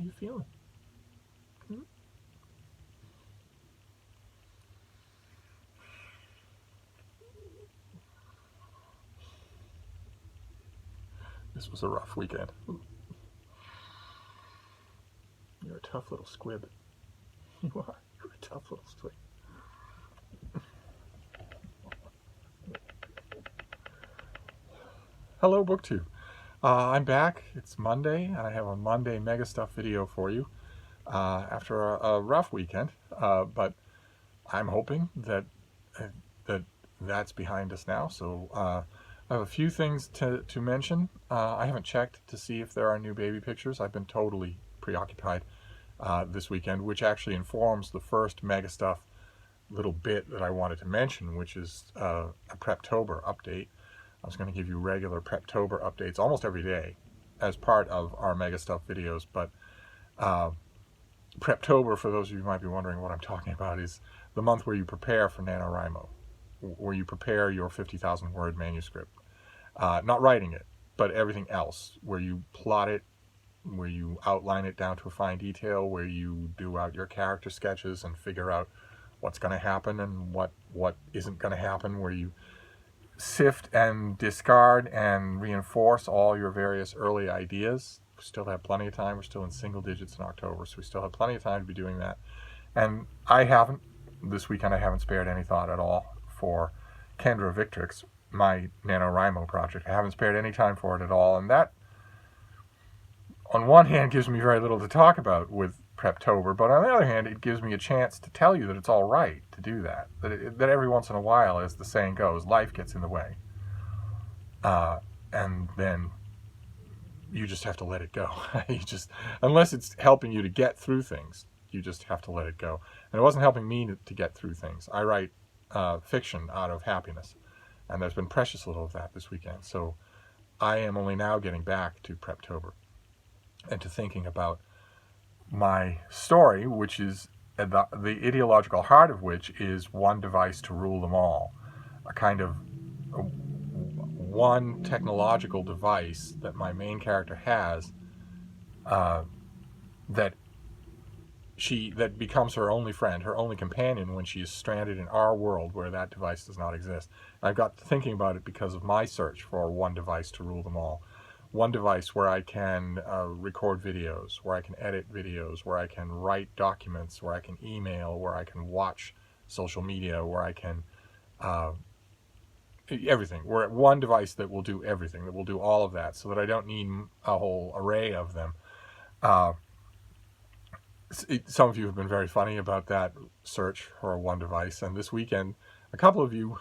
you feeling? Hmm? This was a rough weekend. You're a tough little squib. You are. You're a tough little squib. Hello, BookTube. I'm back. It's Monday, and I have a Monday MegaStuff video for you after a rough weekend. But I'm hoping that that's behind us now. So I have a few things to mention. I haven't checked to see if there are new baby pictures. I've been totally preoccupied this weekend, which actually informs the first MegaStuff little bit that I wanted to mention, which is a Preptober update. I was going to give you regular Preptober updates almost every day as part of our MegaStuff videos, but Preptober, for those of you who might be wondering what I'm talking about, is the month where you prepare for NaNoWriMo, where you prepare your 50,000 word manuscript. Not writing it, but everything else, where you plot it, where you outline it down to a fine detail, where you do out your character sketches and figure out what's going to happen and what isn't going to happen, where you sift and discard and reinforce all your various early ideas. We still have plenty of time. We're still in single digits in October, so we still have plenty of time to be doing that. And this weekend I haven't spared any thought at all for Kendra Victrix, my NaNoWriMo project. I haven't spared any time for it at all, and that, on one hand, gives me very little to talk about with Preptober, but on the other hand, it gives me a chance to tell you that it's all right to do that. That every once in a while, as the saying goes, life gets in the way. And then you just have to let it go. Unless it's helping you to get through things, you just have to let it go. And it wasn't helping me to get through things. I write fiction out of happiness, and there's been precious little of that this weekend. So I am only now getting back to Preptober and to thinking about my story, which is the ideological heart of which is one device to rule them all, a kind of one technological device that my main character has that becomes her only friend, her only companion when she is stranded in our world where that device does not exist. And I've got thinking about it because of my search for one device to rule them all. One device where I can record videos, where I can edit videos, where I can write documents, where I can email, where I can watch social media, where I can everything. We're at one device that will do everything, that will do all of that, so that I don't need a whole array of them. Some of you have been very funny about that search for one device, and this weekend a couple of you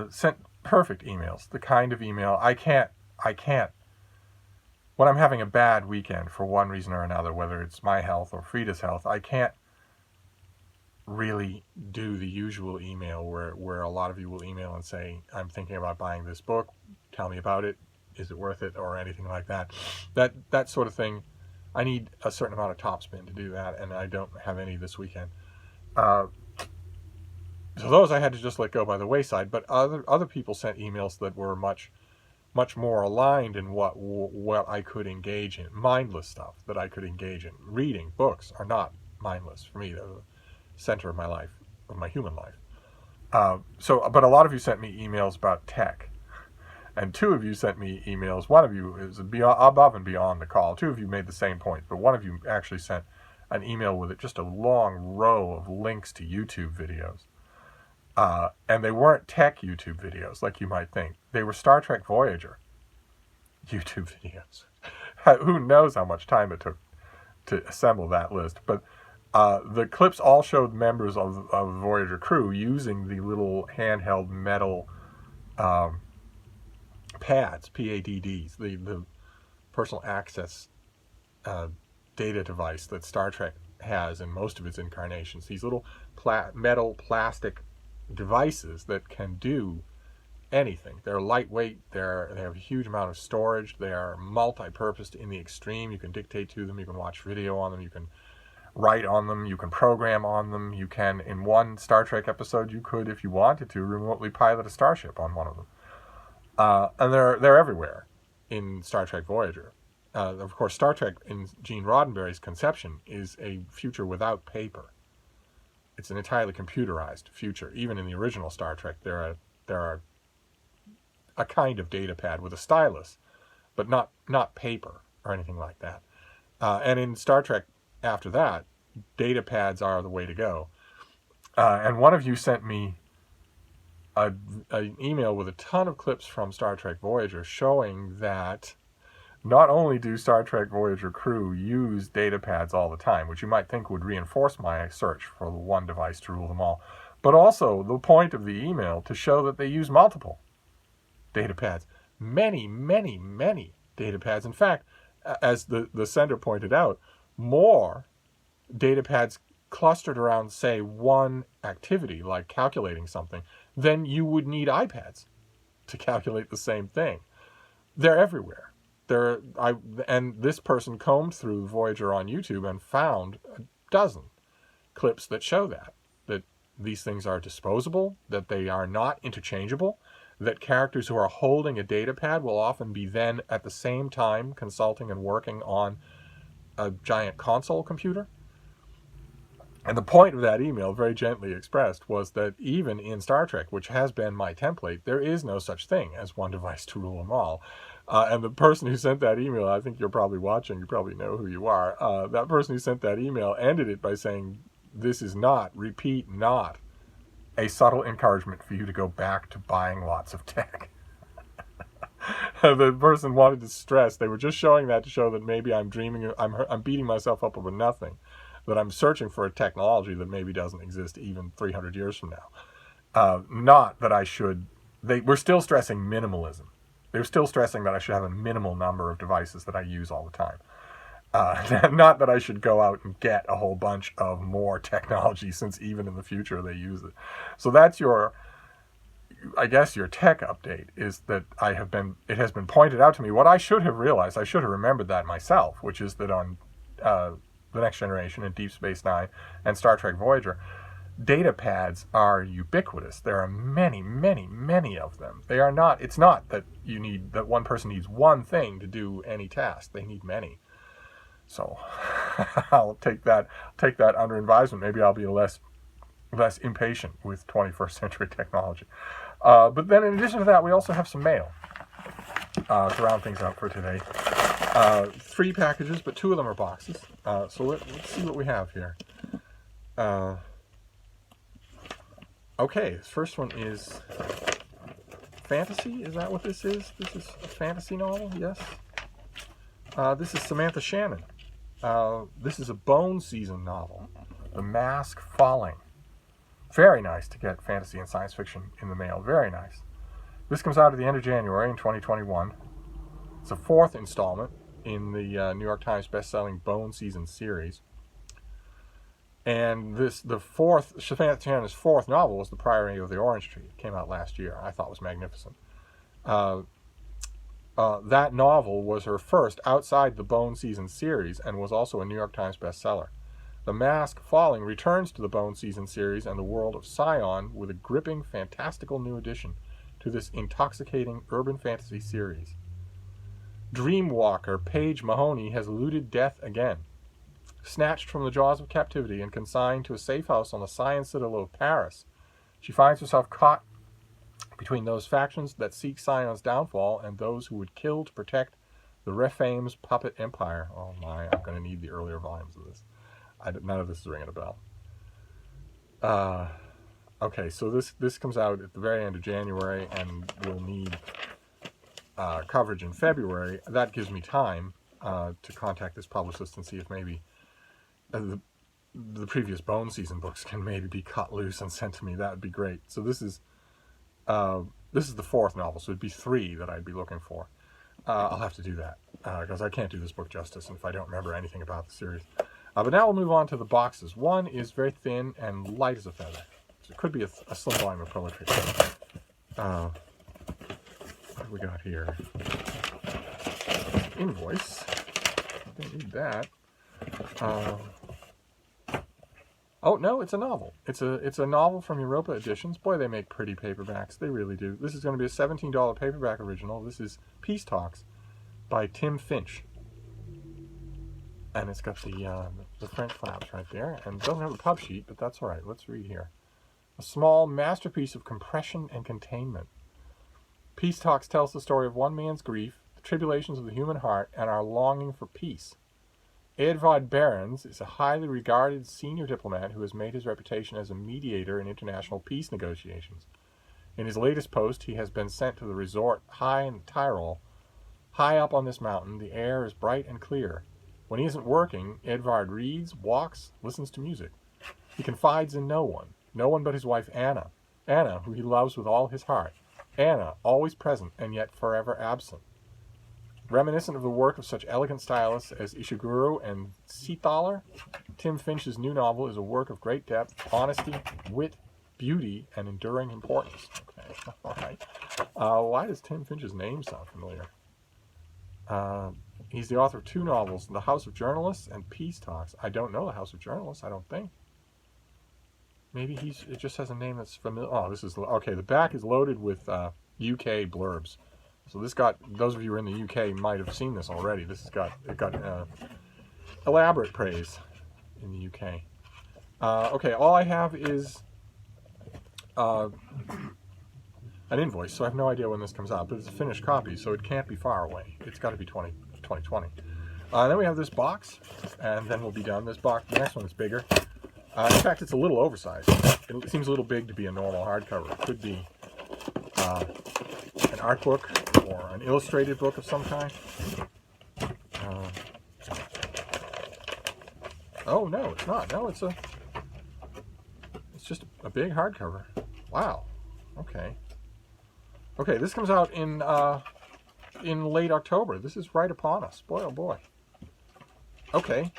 sent perfect emails, the kind of email I can't, when I'm having a bad weekend for one reason or another, whether it's my health or Frida's health, I can't really do the usual email where a lot of you will email and say, I'm thinking about buying this book, tell me about it, is it worth it, or anything like that. That sort of thing, I need a certain amount of topspin to do that, and I don't have any this weekend. So those I had to just let go by the wayside, but other people sent emails that were much more aligned in what I could engage in. Mindless stuff that I could engage in. Reading books are not mindless for me. They're the center of my life, of my human life. But a lot of you sent me emails about tech. And two of you sent me emails. One of you is above and beyond the call. Two of you made the same point, but one of you actually sent an email with it, just a long row of links to YouTube videos. And they weren't tech YouTube videos like you might think. They were Star Trek Voyager YouTube videos. Who knows how much time it took to assemble that list. But the clips all showed members of the Voyager crew using the little handheld metal pads, PADDs, the personal access data device that Star Trek has in most of its incarnations. These little metal plastic devices that can do anything. They're lightweight, they have a huge amount of storage, they are multi-purposed in the extreme. You can dictate to them, you can watch video on them, you can write on them, you can program on them, you can, in one Star Trek episode, you could, if you wanted to, remotely pilot a starship on one of them. And they're everywhere in Star Trek Voyager. of course, Star Trek in Gene Roddenberry's conception is a future without paper. It's an entirely computerized future. Even in the original Star Trek, there are a kind of data pad with a stylus, but not paper or anything like that. And in Star Trek after that, data pads are the way to go. And one of you sent me an email with a ton of clips from Star Trek Voyager showing that not only do Star Trek Voyager crew use data pads all the time, which you might think would reinforce my search for the one device to rule them all, but also the point of the email to show that they use multiple data pads. Many, many, many data pads. In fact, as the sender pointed out, more data pads clustered around, say, one activity, like calculating something, then you would need iPads to calculate the same thing. They're everywhere. And this person combed through Voyager on YouTube and found a dozen clips that show that these things are disposable, that they are not interchangeable, that characters who are holding a data pad will often be then at the same time consulting and working on a giant console computer. And the point of that email, very gently expressed, was that even in Star Trek, which has been my template, there is no such thing as one device to rule them all. And the person who sent that email, I think you're probably watching, you probably know who you are. That person who sent that email ended it by saying, this is not, repeat, not a subtle encouragement for you to go back to buying lots of tech. The person wanted to stress, they were just showing that to show that maybe I'm dreaming, I'm beating myself up over nothing, that I'm searching for a technology that maybe doesn't exist even 300 years from now. Not that I should, they were still stressing minimalism. They were still stressing that I should have a minimal number of devices that I use all the time. Not that I should go out and get a whole bunch of more technology, since even in the future they use it. So that's your, I guess your tech update, is that it has been pointed out to me what I should have realized. I should have remembered that myself, which is that on The Next Generation and Deep Space Nine and Star Trek Voyager, data pads are ubiquitous. There are many, many, many of them. They are not, it's not that that one person needs one thing to do any task. They need many. So I'll take that under advisement. Maybe I'll be less impatient with 21st century technology. But then in addition to that, we also have some mail to round things out for today. 3 packages, but 2 of them are boxes. So let's see what we have here. Okay, this first one is fantasy. Is that what this is? This is a fantasy novel, yes. This is Samantha Shannon. This is a Bone Season novel, The Mask Falling. Very nice to get fantasy and science fiction in the mail. Very nice. This comes out at the end of January in 2021. It's a 4th installment in the New York Times best-selling Bone Season series. And Samantha Shannon's 4th novel was The Priory of the Orange Tree. It came out last year. I thought it was magnificent. That novel was her first outside the Bone Season series and was also a New York Times bestseller. The Mask Falling returns to the Bone Season series and the world of Scion with a gripping, fantastical new addition to this intoxicating urban fantasy series. Dreamwalker Paige Mahoney has eluded death again. Snatched from the jaws of captivity and consigned to a safe house on the Scion Citadel of Paris, she finds herself caught between those factions that seek Scion's downfall and those who would kill to protect the Rephaim's puppet empire. Oh my, I'm going to need the earlier volumes of this. None of this is ringing a bell. Okay, so this comes out at the very end of January and will need coverage in February. That gives me time to contact this publicist and see if maybe the previous Bone Season books can maybe be cut loose and sent to me. That would be great. So this is the 4th novel, so it'd be 3 that I'd be looking for. I'll have to do that because I can't do this book justice if I don't remember anything about the series. But now we'll move on to the boxes. One is very thin and light as a feather. So it could be a slim volume of poetry. What have we got here? Invoice. I don't need that. Oh no, it's a novel. It's a novel from Europa Editions. Boy, they make pretty paperbacks. They really do. This is going to be a $17 paperback original. This is Peace Talks by Tim Finch. And it's got the French flaps right there, and it doesn't have a pub sheet, but that's all right. Let's read here. A small masterpiece of compression and containment. Peace Talks tells the story of one man's grief, the tribulations of the human heart, and our longing for peace. Edvard Behrens is a highly regarded senior diplomat who has made his reputation as a mediator in international peace negotiations. In his latest post, he has been sent to the resort high in Tyrol. High up on this mountain, the air is bright and clear. When he isn't working, Edvard reads, walks, listens to music. He confides in no one but his wife Anna, who he loves with all his heart. Anna, always present and yet forever absent. Reminiscent of the work of such elegant stylists as Ishiguro and Seethaler, Tim Finch's new novel is a work of great depth, honesty, wit, beauty, and enduring importance. Okay, all right. Why does Tim Finch's name sound familiar? He's the author of 2 novels, The House of Journalists and Peace Talks. I don't know The House of Journalists, I don't think. Maybe it just has a name that's familiar. Oh, this is, okay, the back is loaded with UK blurbs. So this got, those of you who are in the UK might have seen this already. It got elaborate praise in the UK. Okay, all I have is an invoice, so I have no idea when this comes out, but it's a finished copy, so it can't be far away. It's got to be 2020. Then we have this box, and then we'll be done. This box, the next one is bigger. In fact, it's a little oversized. It seems a little big to be a normal hardcover. It could be an art book or an illustrated book of some kind. Oh no, it's not. No, it's just a big hardcover. Wow. Okay. Okay, this comes out in late October. This is right upon us. Boy, oh boy. Okay.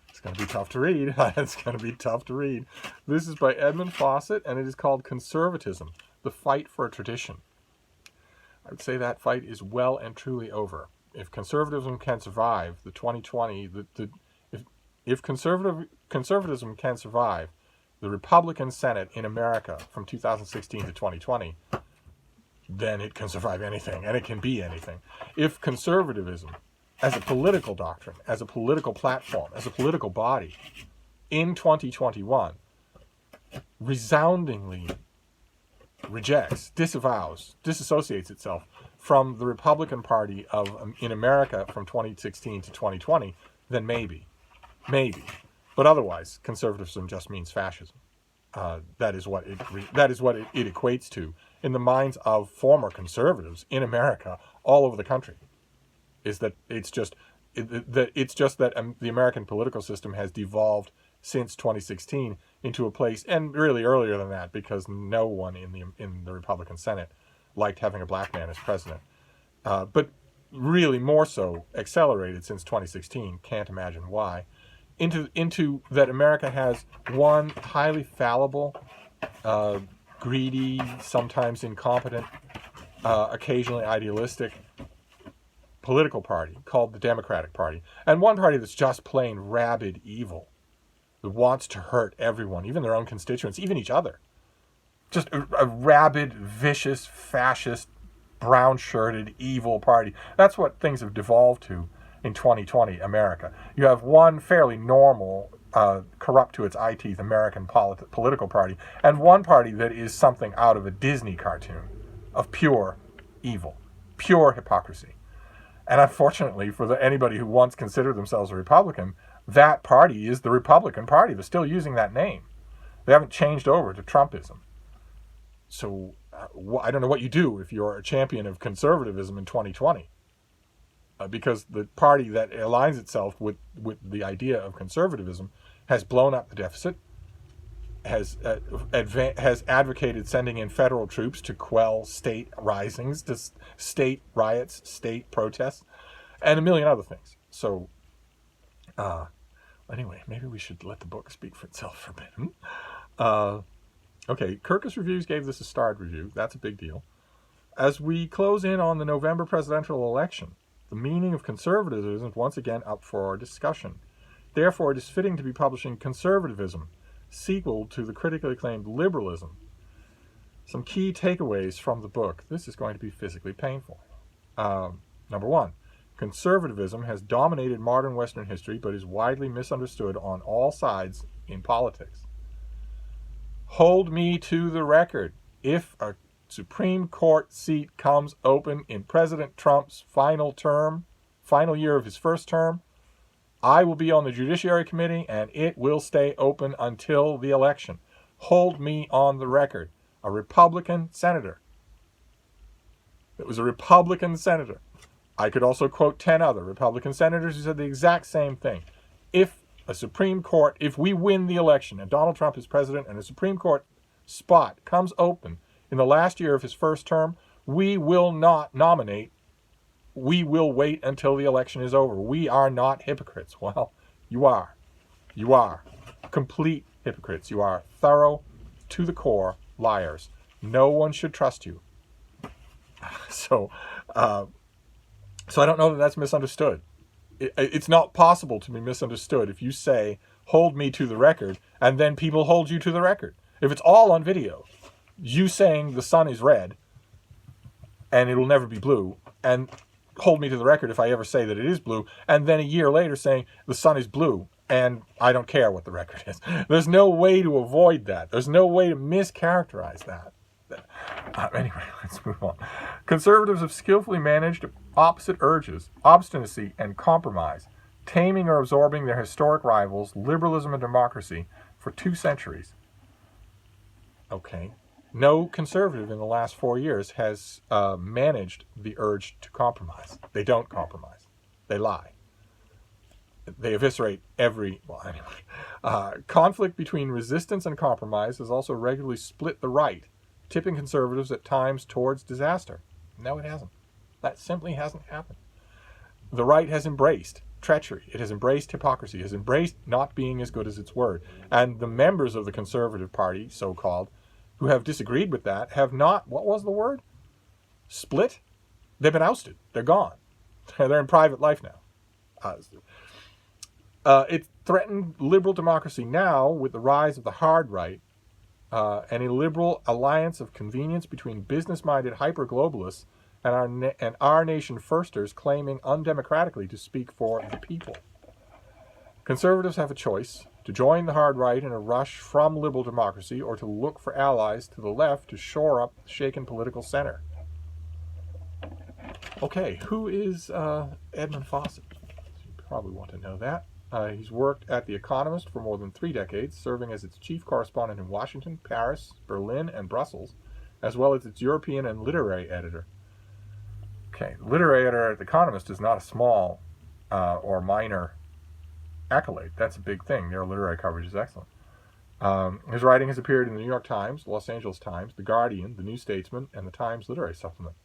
It's going to be tough to read. It's going to be tough to read. This is by Edmund Fawcett, and it is called Conservatism, The Fight for a Tradition. I would say that fight is well and truly over. If conservatism can survive the 2020, if conservatism can survive the Republican Senate in America from 2016 to 2020, then it can survive anything, and it can be anything. If conservatism, as a political doctrine, as a political platform, as a political body, in 2021, resoundingly rejects, disavows, disassociates itself from the Republican Party in America from 2016 to 2020, then maybe. But otherwise, conservatism just means fascism. That is what it equates to in the minds of former conservatives in America, all over the country. Is that it's just that the American political system has devolved since 2016 into a place, and really earlier than that, because no one in the Republican Senate liked having a black man as president. But really more so accelerated since 2016. Can't imagine why. Into that America has one highly fallible, greedy, sometimes incompetent, occasionally idealistic political party called the Democratic Party, and one party that's just plain rabid evil, that wants to hurt everyone, even their own constituents, even each other. Just a rabid, vicious, fascist, brown-shirted, evil party. That's what things have devolved to in 2020 America. You have one fairly normal, corrupt to its eye teeth American political party, and one party that is something out of a Disney cartoon of pure evil, pure hypocrisy. And unfortunately, for anybody who once considered themselves a Republican, that party is the Republican Party. They're still using that name. They haven't changed over to Trumpism. So I don't know what you do if you're a champion of conservatism in 2020. Because the party that aligns itself with the idea of conservatism has blown up the deficit, has advocated sending in federal troops to quell state risings, to state riots, state protests, and a million other things. So, anyway, maybe we should let the book speak for itself for a minute. Okay, Kirkus Reviews gave this a starred review. That's a big deal. As we close in on the November presidential election, the meaning of conservatism is once again up for our discussion. Therefore, it is fitting to be publishing Conservatism, sequel to the critically acclaimed Liberalism. Some key takeaways from the book. This is going to be physically painful. Number one, Conservatism has dominated modern Western history, but is widely misunderstood on all sides in politics. Hold me to the record. If a Supreme Court seat comes open in President Trump's final year of his first term, I will be on the Judiciary Committee, and it will stay open until the election. Hold me on the record. A Republican senator. It was a Republican senator. I could also quote 10 other Republican senators who said the exact same thing. If we win the election and Donald Trump is president and a Supreme Court spot comes open in the last year of his first term, we will not nominate. We will wait until the election is over. We are not hypocrites. Well, you are. You are complete hypocrites. You are thorough, to the core liars. No one should trust you. So I don't know that that's misunderstood. It's not possible to be misunderstood if you say, hold me to the record, and then people hold you to the record. If it's all on video, you saying the sun is red, and it will never be blue, and hold me to the record if I ever say that it is blue, and then a year later saying the sun is blue, and I don't care what the record is. There's no way to avoid that. There's no way to mischaracterize that. Anyway, let's move on. Conservatives have skillfully managed opposite urges, obstinacy and compromise, taming or absorbing their historic rivals, liberalism and democracy, for 2 centuries. Okay. No conservative in the last 4 years has managed the urge to compromise. They don't compromise. They lie. They eviscerate conflict between resistance and compromise has also regularly split the right, tipping conservatives at times towards disaster. No, it hasn't. That simply hasn't happened. The right has embraced treachery. It has embraced hypocrisy. It has embraced not being as good as its word. And the members of the Conservative Party, so-called, who have disagreed with that, have not, what was the word? Split? They've been ousted. They're gone. They're in private life now. It threatened liberal democracy now with the rise of the hard right, and a liberal alliance of convenience between business-minded hyper-globalists and our nation firsters claiming undemocratically to speak for the people. Conservatives have a choice: to join the hard right in a rush from liberal democracy, or to look for allies to the left to shore up the shaken political center. Okay, who is Edmund Fawcett? You probably want to know that. He's worked at The Economist for more than 3 decades, serving as its chief correspondent in Washington, Paris, Berlin, and Brussels, as well as its European and literary editor. Okay, literary editor at The Economist is not a small or minor accolade. That's a big thing. Their literary coverage is excellent. His writing has appeared in the New York Times, Los Angeles Times, The Guardian, The New Statesman, and the Times Literary Supplement.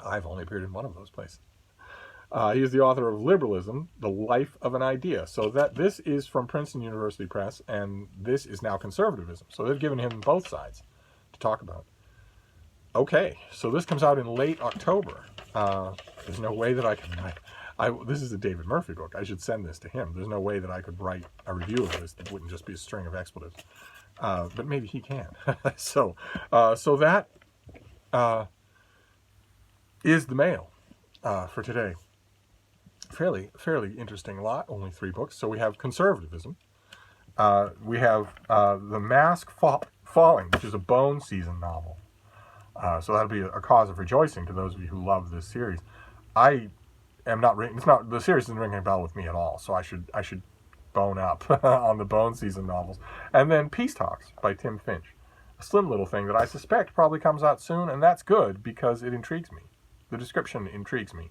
I've only appeared in one of those places. He is the author of Liberalism, The Life of an Idea. So this is from Princeton University Press, and this is now Conservatism. So they've given him both sides to talk about. Okay, so this comes out in late October. There's no way that I can... this is a David Murphy book. I should send this to him. There's no way that I could write a review of this that wouldn't just be a string of expletives. But maybe he can. So that is the mail for today. Fairly interesting lot. Only 3 books. So we have Conservatism. We have The Mask Falling, which is a Bone Season novel. So that'll be a cause of rejoicing to those of you who love this series. I am not. The series isn't ringing a bell with me at all. So I should bone up on the Bone Season novels. And then Peace Talks by Tim Finch, a slim little thing that I suspect probably comes out soon, and that's good because it intrigues me. The description intrigues me.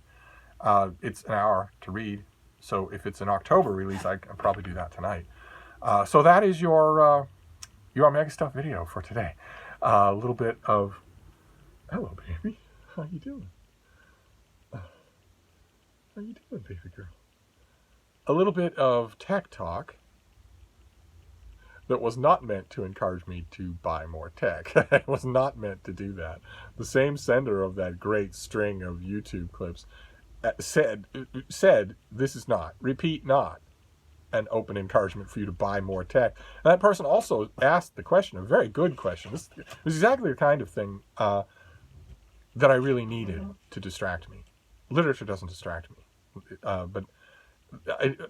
It's an hour to read, so if it's an October release, I can probably do that tonight. So that is your MegaStuff video for today. A little bit of, hello baby, how you doing? How you doing, baby girl? A little bit of tech talk that was not meant to encourage me to buy more tech. It was not meant to do that. The same sender of that great string of YouTube clips said this is not, repeat not, an open encouragement for you to buy more tech. And that person also asked the question, a very good question. This is exactly the kind of thing that I really needed to distract me. literature doesn't distract me. But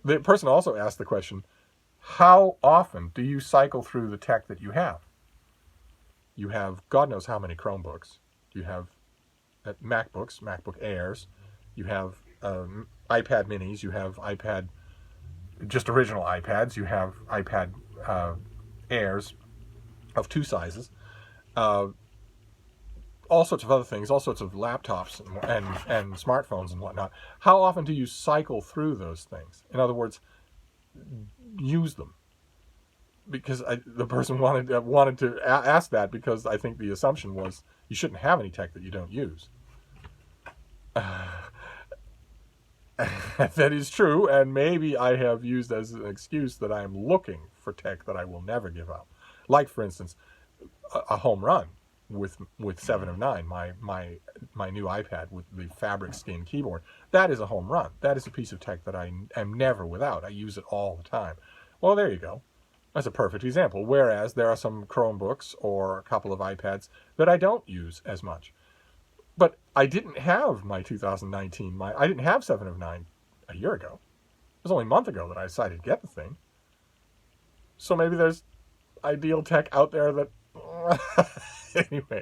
the person also asked the question, how often do you cycle through the tech that you have? You have God knows how many Chromebooks. You have MacBooks, MacBook Airs. You have iPad minis. You have iPad, just original iPads. You have iPad Airs of 2 sizes. All sorts of other things, all sorts of laptops and smartphones and whatnot. How often do you cycle through those things? In other words, use them. Because the person wanted to ask that, because I think the assumption was you shouldn't have any tech that you don't use. That is true, and maybe I have used as an excuse that I am looking for tech that I will never give up. Like, for instance, a home run with 7 of 9, my new iPad with the fabric skin keyboard. That is a home run. That is a piece of tech that I am never without. I use it all the time. Well, there you go. That's a perfect example. Whereas there are some Chromebooks or a couple of iPads that I don't use as much. But I didn't have my 2019, I didn't have 7 of 9 a year ago. It was only a month ago that I decided to get the thing. So maybe there's ideal tech out there that...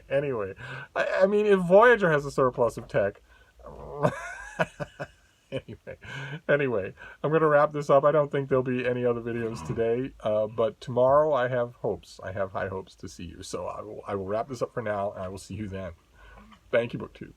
Anyway. I mean, if Voyager has a surplus of tech... Anyway, I'm going to wrap this up. I don't think there'll be any other videos today, but tomorrow I have hopes. I have high hopes to see you. So I will wrap this up for now, and I will see you then. Thank you, BookTube.